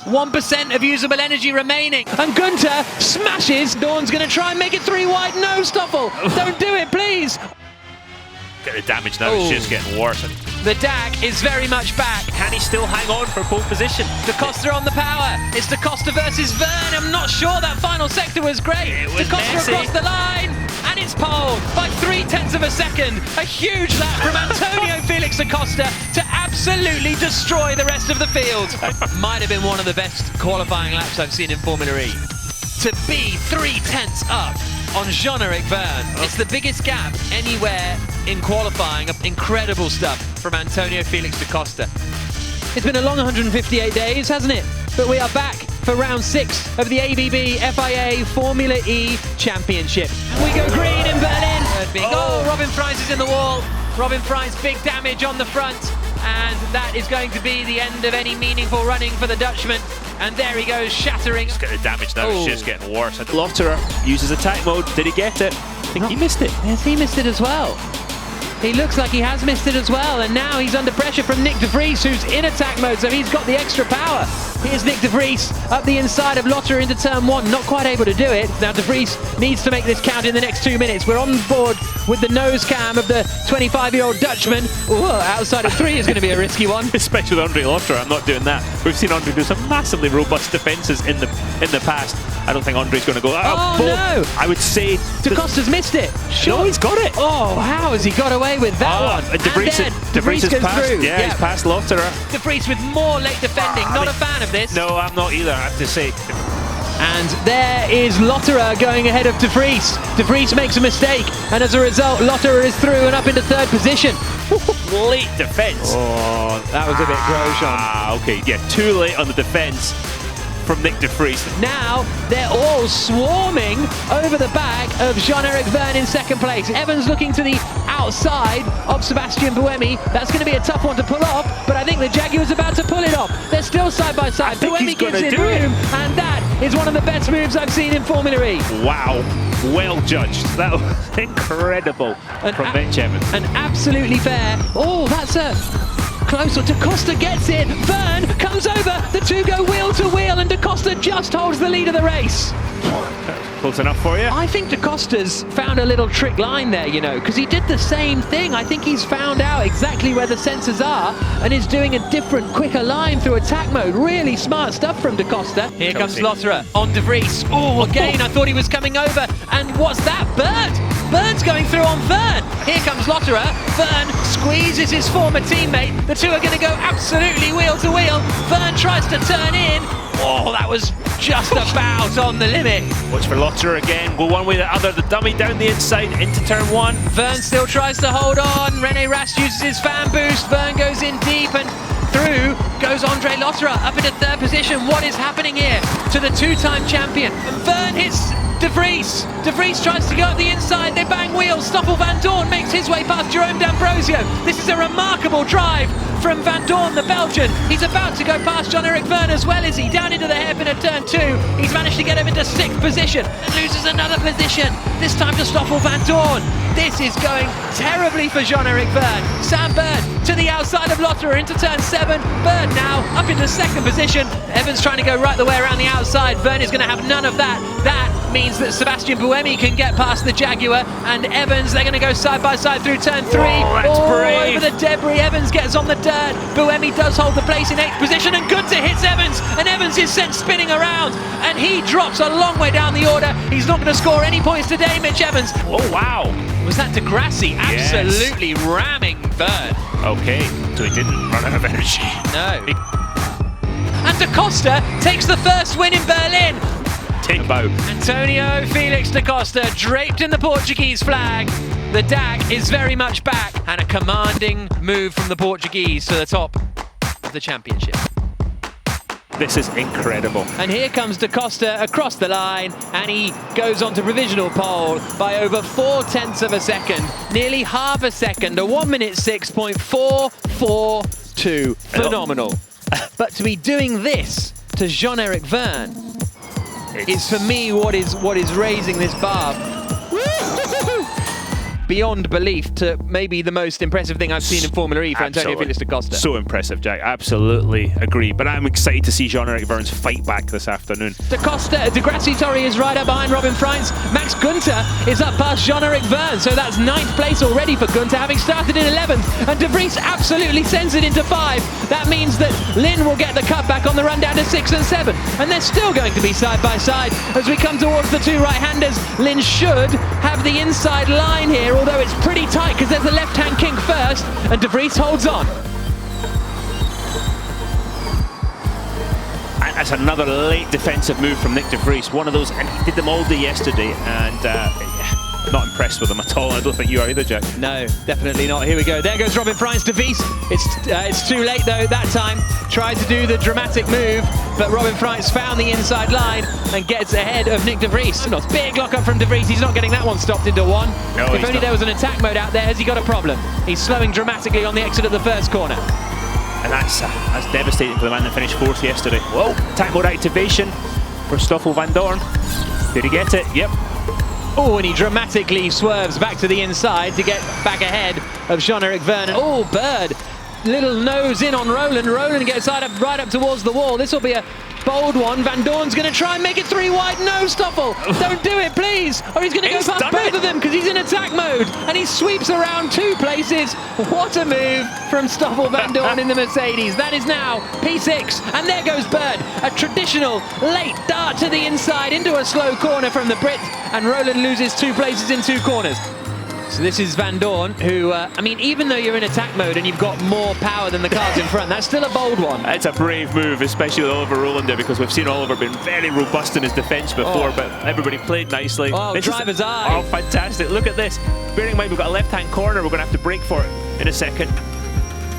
1% of usable energy remaining, and Gunther smashes. Dawn's going to try and make it 3 wide. No, Stoffel, don't do it, please. Get the damage now, it's just getting worse. The DAC is very much back. Can he still hang on for pole position? Costa on the power. It's Costa versus Verne. I'm not sure that final sector was great. It was Costa messy. across the line, and it's pole by 0.3 of a second. A huge lap from Antonio Felix Costa to absolutely destroy the rest of the field. Might have been one of the best qualifying laps I've seen in Formula E. To be 0.3 up on Jean-Eric Verne. It's the biggest gap anywhere in qualifying. Incredible stuff from Antonio Felix Costa. It's been a long 158 days, hasn't it? But we are back for round 6 of the ABB FIA Formula E Championship. We go green in Berlin. Robin Fries is in the wall. Robin Fries, big damage on the front. And that is going to be the end of any meaningful running for the Dutchman. And there he goes, shattering. Just get the damage now, it's just getting worse. Lotterer uses attack mode. Did he get it? I think he missed it. Yes, he missed it as well. He looks like he has missed it as well, and now he's under pressure from Nick de Vries, who's in attack mode, so he's got the extra power. Here's Nick de Vries up the inside of Lotterer into turn 1, not quite able to do it. Now de Vries needs to make this count in the next 2 minutes. We're on board with the nose cam of the 25-year-old Dutchman. Ooh, outside of 3 is going to be a risky one. Especially with Andre Lotterer, I'm not doing that. We've seen Andre do some massively robust defences in the past. I don't think Andre's going to go. No! I would say De Costa's missed it. No, he's got it. Oh, how has he got away with that one? De Vries has passed. Through. Yeah, he's passed Lotterer. De Vries with more late defending. Not a fan of this. No, I'm not either, I have to say. And there is Lotterer going ahead of de Vries. De Vries makes a mistake, and as a result, Lotterer is through and up into 3rd position. Late defence. Oh, that was a bit gross. Okay, yeah, too late on the defence from Nick de Vries. Now they're all swarming over the back of Jean-Eric Verne in 2nd place. Evans looking to the outside of Sebastian Buemi. That's going to be a tough one to pull off, but I think the Jaguar's about to pull it off. They're still side by side. Buemi gives it room, and that is one of the best moves I've seen in Formula E. Wow, well judged. That was incredible from Mitch Evans. And absolutely fair. Oh, that's a close one. Costa gets it. Verne comes over. The two go wheel to wheel, and Costa just holds the lead of the race. Close enough for you? I think Costa's found a little trick line there, you know, because he did the same thing. I think he's found out exactly where the sensors are and is doing a different, quicker line through attack mode. Really smart stuff from Costa. Here comes Lotterer on de Vries. Oh, again, I thought he was coming over. And what's that? Bird's going through on Verne. Here comes Lotterer. Verne squeezes his former teammate. The two are going to go absolutely wheel to wheel. Verne tries to turn in. Oh, that was just about on the limit. Watch for Lotterer again. Go one way or the other. The dummy down the inside into turn 1. Verne still tries to hold on. Rene Rast uses his fan boost. Verne goes in deep, and through goes Andre Lotterer up into 3rd position. What is happening here to the 2-time champion? And Verne hits de Vries. De Vries tries to go up the inside. They bang wheels. Stoffel Vandoorne makes his way past Jerome D'Ambrosio. This is a remarkable drive from Vandoorne, the Belgian. He's about to go past Jean-Eric Verne as well, is he? Down into the hairpin of turn 2. He's managed to get him into 6th position and loses another position. This time to Stoffel Vandoorne. This is going terribly for Jean-Eric Verne. Sam Bird to the outside of Lotterer into turn 7. Bird now up into 2nd position. Evans trying to go right the way around the outside. Verne is going to have none of that. That means that Sebastian Buemi can get past the Jaguar, and Evans, they're going to go side by side through turn 3. Brave. Over the debris. Evans gets on the dirt. Buemi does hold the place in 8th position, and Gunther hits Evans, and Evans is sent spinning around, and he drops a long way down the order. He's not going to score any points today, Mitch Evans. Oh, wow. Was that Degrassi absolutely ramming Verne? Okay, so he didn't run out of energy. No. And Costa takes the first win in Berlin. Antonio Felix Costa draped in the Portuguese flag. The DAC is very much back, and a commanding move from the Portuguese to the top of the championship. This is incredible. And here comes Costa across the line, and he goes on to provisional pole by over 0.4 of a second, nearly half a second, a 1:06.442. Phenomenal. But to be doing this to Jean-Eric Verne is, for me, what is raising this bar. beyond belief to maybe the most impressive thing I've seen in Formula E for Antonio Felix da Costa. So impressive, Jack. Absolutely agree. But I'm excited to see Jean-Eric Vergne's fight back this afternoon. Da Costa, De Grassi is right up behind Robin Freins. Max Günther is up past Jean-Eric Vergne, so that's 9th place already for Günther, having started in 11th. And De Vries absolutely sends it into 5. That means that Lynn will get the cut back on the run down to 6 and 7. And they're still going to be side by side as we come towards the two right-handers. Lynn should have the inside line here, although it's pretty tight because there's a left-hand kink first, and De Vries holds on. And that's another late defensive move from Nick De Vries. One of those, and he did them all day yesterday, and not impressed with them at all. I don't think you are either, Jack. No, definitely not. Here we go. There goes Robin Freins. De Vries. It's too late though that time. Tried to do the dramatic move, but Robin Freins found the inside line and gets ahead of Nick De Vries. Big lock up from De Vries. He's not getting that one stopped into 1. No, if only there was an attack mode out there. Has he got a problem? He's slowing dramatically on the exit of the first corner. And that's devastating for the man that finished 4th yesterday. Whoa, attack mode activation for Stoffel Vandoorne. Did he get it? Yep. Oh, and he dramatically swerves back to the inside to get back ahead of Jean-Eric Vergne. Oh, Bird, little nose in on Roland. Roland gets right up towards the wall. This will be a bold one. Vandoorne's going to try and make it 3 wide. No, Stoffel, don't do it, please. Or he's going to go past both of them because he's in attack mode. And he sweeps around 2 places. What a move from Stoffel Vandoorne in the Mercedes. That is now P6. And there goes Bird. A traditional late dart to the inside into a slow corner from the Brit. And Roland loses 2 places in 2 corners. So this is Vandoorne, who, I mean, even though you're in attack mode and you've got more power than the cars in front, that's still a bold one. It's a brave move, especially with Oliver Roland there, because we've seen Oliver been very robust in his defence before, but everybody played nicely. Oh, this driver's eye. Oh, fantastic. Look at this. Bearing in mind, we've got a left-hand corner. We're going to have to brake for it in a second.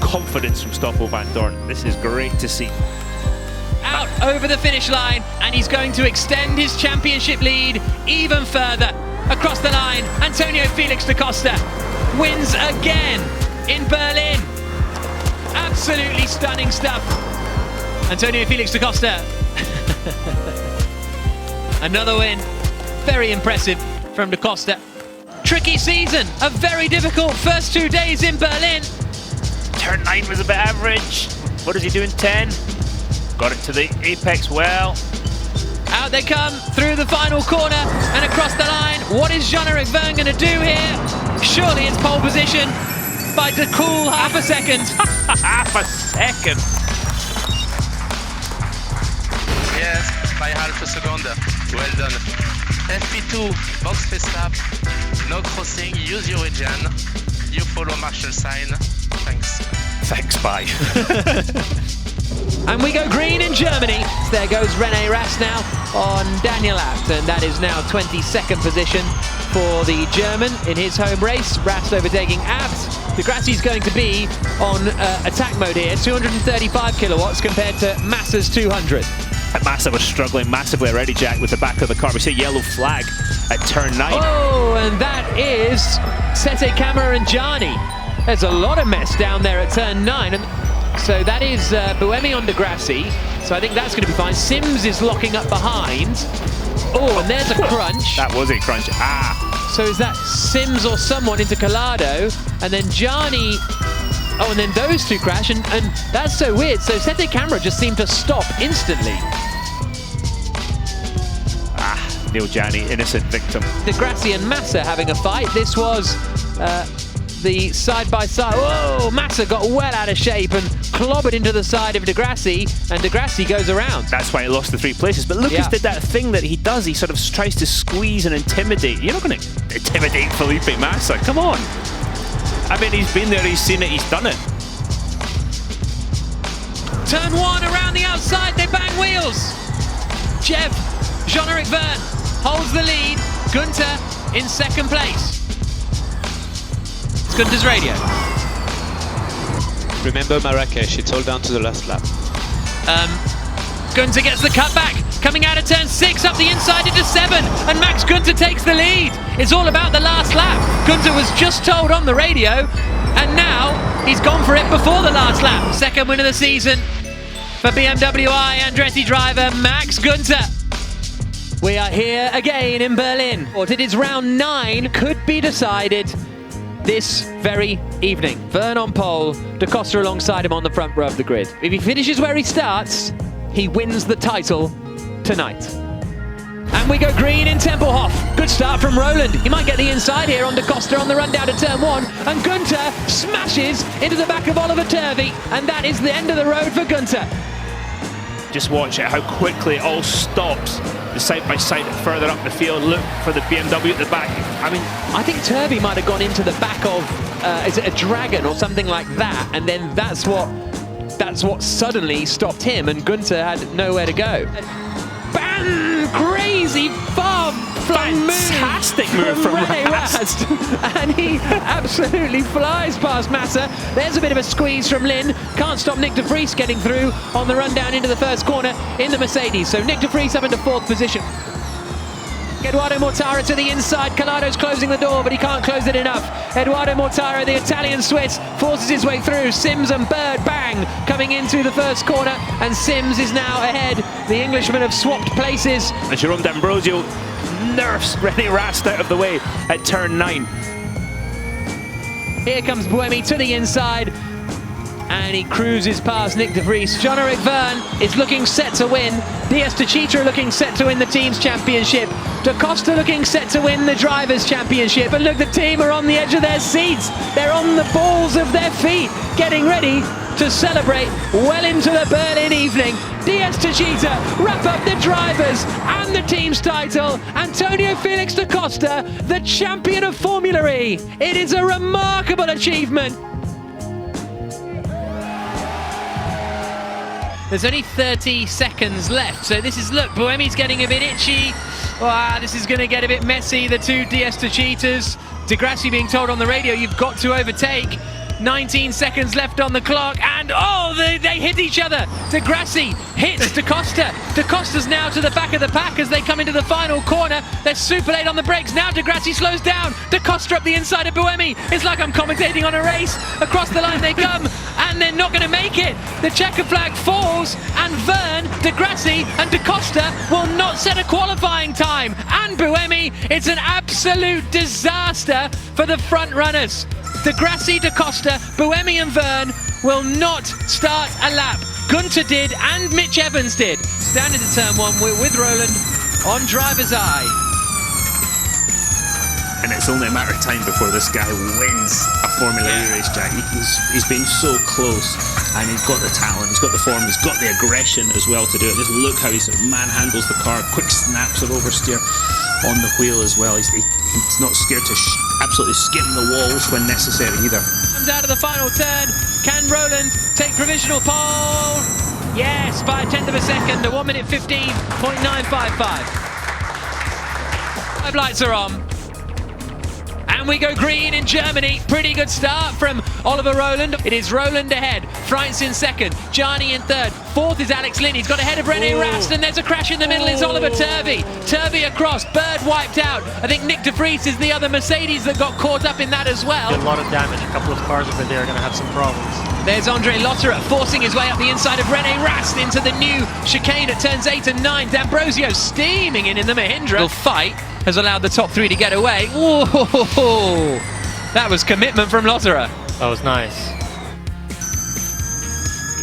Confidence from Stoffel Vandoorne. This is great to see. Out over the finish line, and he's going to extend his championship lead even further. Across the line, Antonio Felix da Costa wins again in Berlin. Absolutely stunning stuff. Antonio Felix da Costa. Another win. Very impressive from da Costa. Tricky season, a very difficult first 2 days in Berlin. Turn 9 was a bit average. What does he do in 10? Got it to the apex well. Out they come through the final corner and across the line. What is Jean-Eric Vergne going to do here? Surely it's pole position by the cool half a second. Half a second. Yes, by half a second. Well done. FP2, box face up, no crossing, use your regen. You follow marshal sign. Thanks. Thanks, bye. And we go green in Germany. There goes René Rast now on Daniel Abt, and that is now 22nd position for the German in his home race. Rast overtaking Abt. De Grassi's going to be on attack mode here, 235 kilowatts compared to Massa's 200. And Massa was struggling massively already, Jack, with the back of the car. We see a yellow flag at turn 9. Oh, and that is Sete Camara and Gianni. There's a lot of mess down there at turn 9. And so that is Buemi on De Grassi. So I think that's going to be fine. Sims is locking up behind. Oh, and there's a crunch. That was a crunch. Ah. So is that Sims or someone into Collado? And then Gianni. Oh, and then those two crash. And that's so weird. So Sete Camara just seemed to stop instantly. Ah, Neil Gianni, innocent victim. De Grassi and Massa having a fight. This was the side-by-side. Whoa, Massa got well out of shape and clobbered into the side of De Grassi, and De Grassi goes around. That's why he lost the 3 places. But Lucas did that thing that he does. He sort of tries to squeeze and intimidate. You're not going to intimidate Felipe Massa. Come on. I mean, he's been there, he's seen it, he's done it. Turn 1 around the outside, they bang wheels. Jean-Eric Vergne holds the lead. Günther in second place. It's Günther's radio. Remember Marrakesh, it's all down to the last lap. Günther gets the cutback. Coming out of turn 6, up the inside into 7, and Max Günther takes the lead. It's all about the last lap. Günther was just told on the radio, and now he's gone for it before the last lap. Second win of the season for BMW I Andretti driver Max Günther. We are here again in Berlin. It is round 9, could be decided this very evening. Verne on pole, Da Costa alongside him on the front row of the grid. If he finishes where he starts, he wins the title tonight. And we go green in Tempelhof. Good start from Roland. He might get the inside here on Da Costa on the run down to turn 1. And Gunther smashes into the back of Oliver Turvey. And that is the end of the road for Gunther. Just watch it, how quickly it all stops. The side-by-side further up the field. Look for the BMW at the back. I mean, I think Turvey might have gone into the back of, is it a Dragon or something like that? And then that's what suddenly stopped him, and Gunther had nowhere to go. Bam! Crazy bomb! Fantastic move from Rast. And he absolutely flies past Massa. There's a bit of a squeeze from Lynn. Can't stop Nick de Vries getting through on the run down into the first corner in the Mercedes. So Nick de Vries up into 4th position. Edoardo Mortara to the inside. Calado's closing the door, but he can't close it enough. Edoardo Mortara, the Italian Swiss, forces his way through. Sims and Bird, bang, coming into the first corner, and Sims is now ahead. The Englishmen have swapped places. And Jerome D'Ambrosio nerfs René Rast out of the way at turn 9. Here comes Buemi to the inside, and he cruises past Nick de Vries. Jean-Eric Verne is looking set to win. Diaz Techeetah looking set to win the team's championship. Da Costa looking set to win the drivers' championship. And look, the team are on the edge of their seats. They're on the balls of their feet, getting ready to celebrate well into the Berlin evening. Diaz Techeetah wrap up the drivers and the team's title. Antonio Felix da Costa, the champion of Formula E. It is a remarkable achievement. There's only 30 seconds left, so this is, look, Buemi's getting a bit itchy. Wow, this is going to get a bit messy, the two Diaz Techeetahs. Di Grassi being told on the radio, you've got to overtake. 19 seconds left on the clock, and they hit each other. Di Grassi hits Da Costa. Da Costa's now to the back of the pack as they come into the final corner. They're super late on the brakes. Now Di Grassi slows down. Da Costa up the inside of Buemi. It's like I'm commentating on a race. Across the line they come, and they're not going to make it. The checker flag falls, and Verne, Di Grassi and Da Costa will not set a qualifying time. And Buemi, it's an absolute disaster for the front runners. Di Grassi, Da Costa, Buemi and Verne will not start a lap. Gunther did, and Mitch Evans did. Down into turn 1, we're with Roland on driver's eye. And it's only a matter of time before this guy wins a Formula E race, Jack. He's been so close, and he's got the talent, he's got the form, he's got the aggression as well to do it. Just look how he sort of manhandles the car, quick snaps of oversteer on the wheel as well. He's not scared to absolutely skim the walls when necessary either. Comes out of the final turn. Can Roland take provisional pole? Yes, by a tenth of a second, a 1 minute 15.955. 5 lights are on. And we go green in Germany. Pretty good start from Oliver Roland. It is Roland ahead. Freitz in second. Gianni in third. 4th is Alex Lynn. He's got ahead of René Rast, and there's a crash in the middle. It's Oliver Turvey. Turvey across. Bird wiped out. I think Nick de Vries is the other Mercedes that got caught up in that as well. A lot of damage. A couple of cars over there are going to have some problems. There's Andre Lotterer forcing his way up the inside of René Rast into the new chicane at turns 8 and 9. D'Ambrosio steaming in the Mahindra. The fight has allowed the top 3 to get away. Whoa! That was commitment from Lotterer. That was nice.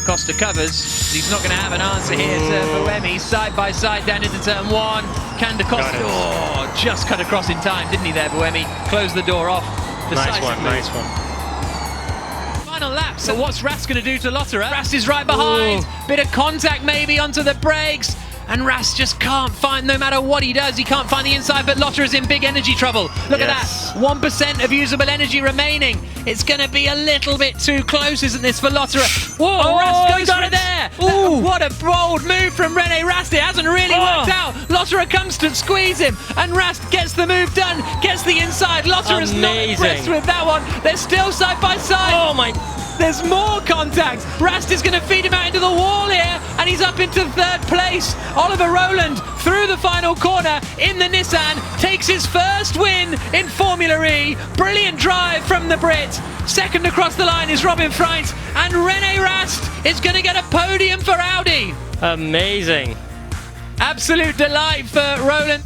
Costa covers. He's not going to have an answer here to Buemi. Side by side down into turn 1. Can Da Costa just cut across in time, didn't he there, Buemi? Closed the door off. Nice one. Final lap. So what's Rast going to do to Lotterer? Rast is right behind. Bit of contact maybe onto the brakes. And Rast just can't find, no matter what he does, he can't find the inside, but Lotterer's in big energy trouble. Look at that, 1% of usable energy remaining. It's going to be a little bit too close, isn't this, for Lotterer? Whoa, Rast goes for it there. What a bold move from René Rast. It hasn't really worked out. Lotterer comes to squeeze him, and Rast gets the move done, gets the inside. Lotterer's not impressed with that one. They're still side by side. Oh my... There's more contact. Rast is going to feed him out into the wall here, and he's up into 3rd place. Oliver Roland through the final corner in the Nissan takes his first win in Formula E. Brilliant drive from the Brit. 2nd across the line is Robin Freitz, and René Rast is going to get a podium for Audi. Amazing. Absolute delight for Roland.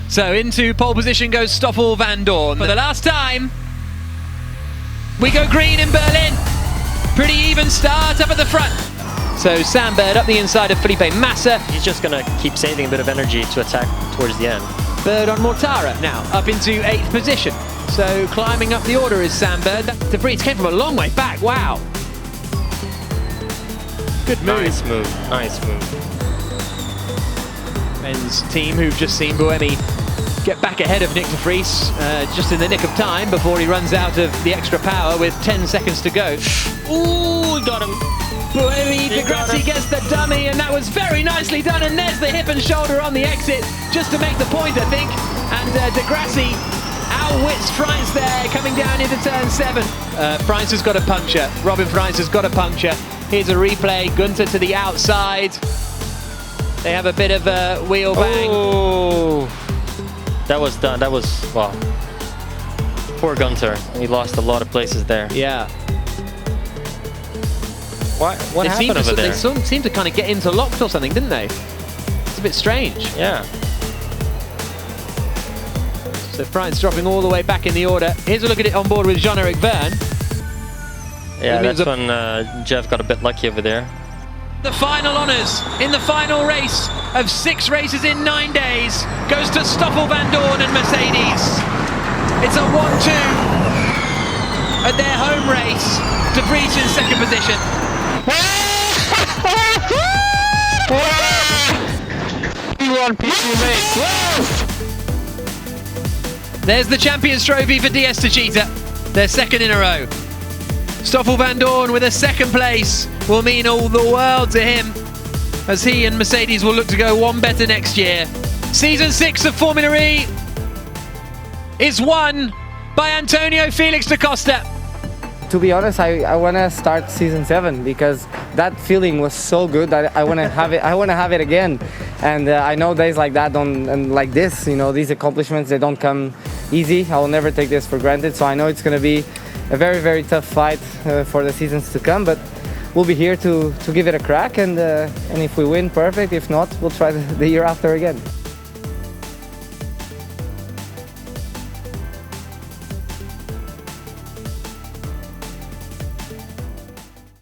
So into pole position goes Stoffel Vandoorne for the last time. We go green in Berlin. Pretty even start up at the front. So Sam Bird up the inside of Felipe Massa. He's just going to keep saving a bit of energy to attack towards the end. Bird on Mortara now, up into 8th position. So climbing up the order is Sam Bird. De Vries came from a long way back, wow. Good move. Nice move, nice move. Men's team who've just seen Buemi get back ahead of Nick De Vries just in the nick of time before he runs out of the extra power with 10 seconds to go. Ooh, got him. Buemi, De Grassi gets the dummy, and that was very nicely done, and there's the hip and shoulder on the exit, just to make the point, I think. And De Grassi outwits Freins there, coming down into turn 7. Freins has got a puncture. Robin Freins has got a puncture. Here's a replay, Gunter to the outside. They have a bit of a wheel bang. Oh, that was done, that was, wow. Poor Gunter, he lost a lot of places there. Yeah. What happened over there? They seemed to kind of get interlocked or something, didn't they? It's a bit strange. Yeah. So Freins dropping all the way back in the order. Here's a look at it on board with Jean-Eric Verne. Yeah, that's when Jeff got a bit lucky over there. The final honours in the final race of 6 races in 9 days goes to Stoffel Vandoorne and Mercedes. It's a 1-2 at their home race. De Vries in 2nd position. There's the Champions Trophy for DS Techeetah, their 2nd in a row. Stoffel Vandoorne with a 2nd place will mean all the world to him, as he and Mercedes will look to go one better next year. Season 6 of Formula E is won by Antonio Felix da Costa. To be honest, I want to start season 7 because that feeling was so good that I want to have it. I want to have it again, and I know days like that and like this, you know, these accomplishments, they don't come easy. I will never take this for granted. So I know it's going to be a very, very tough fight for the seasons to come, but we'll be here to give it a crack, and if we win, perfect. If not, we'll try the year after again.